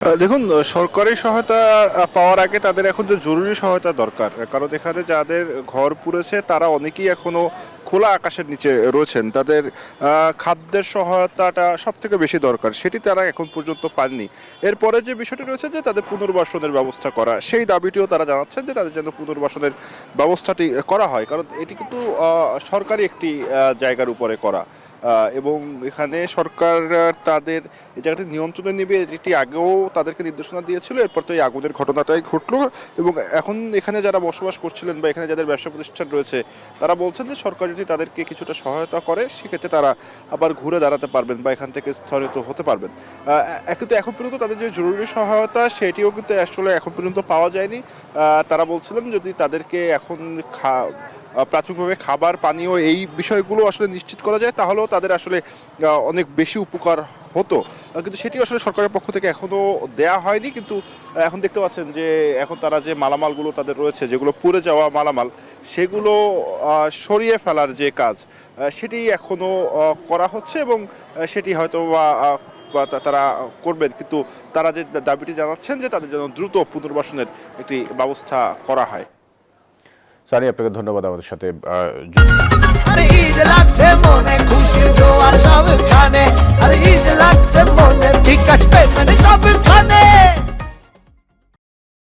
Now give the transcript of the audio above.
দেখুন, সরকারি সহায়তা পাওয়ার আগে তাদের এখন যে জরুরি সহায়তা দরকার, কারণ এখানে যাদের ঘর পুড়েছে তারা অনেকেই এখনো খোলা আকাশের নিচে রয়েছেন। তাদের খাদ্যের সহায়তাটা সব থেকে বেশি দরকার, সেটি তারা এখন পর্যন্ত পাননি। এরপরে যে বিষয়টি রয়েছে যে তাদের পুনর্বাসনের ব্যবস্থা করা, সেই দাবিটিও তারা জানাচ্ছেন যে তাদের যেন পুনর্বাসনের ব্যবস্থাটি করা হয়, কারণ এটি কিন্তু সরকারি একটি জায়গার উপরে করা। এবং এখানে সরকার তাদের এই জায়গাটি নিয়ন্ত্রণে নেবে এটি আগেও তাদেরকে নির্দেশনা দিয়েছিল। এরপর তো এই আগুনের ঘটনাটাই ঘটলো। এবং এখন এখানে যারা বসবাস করছিলেন বা এখানে যাদের ব্যবসা প্রতিষ্ঠান রয়েছে, তারা বলছেন যে সরকার যদি তাদেরকে কিছুটা সহায়তা করে সেক্ষেত্রে তারা আবার ঘুরে দাঁড়াতে পারবেন বা এখান থেকে স্থলিত হতে পারবেন। কিন্তু এখন পর্যন্ত তাদের যে জরুরি সহায়তা সেটিও কিন্তু আসলে এখন পর্যন্ত পাওয়া যায়নি। তারা বলছিলেন যদি তাদেরকে এখন প্রাথমিকভাবে খাবার পানীয় এই বিষয়গুলো আসলে নিশ্চিত করা যায় তাহলেও তাদের আসলে অনেক বেশি উপকার হতো। কিন্তু সেটি আসলে সরকারের পক্ষ থেকে এখনো দেয়া হয়নি। কিন্তু এখন দেখতে পাচ্ছেন যে এখন তারা যে মালামালগুলো তাদের রয়েছে, যেগুলো পুড়ে যাওয়া মালামাল, সেগুলো সরিয়ে ফেলার যে কাজ, সেটি এখনো করা হচ্ছে। এবং সেটি হয়তো বা তারা করবেন। কিন্তু তারা যে দাবিটি জানাচ্ছেন যে তাদের জন্য দ্রুত পুনর্বাসনের একটি ব্যবস্থা করা হয়। সানি, আপনাকে ধন্যবাদ আমাদের সাথে আরে ঈদ লাগছে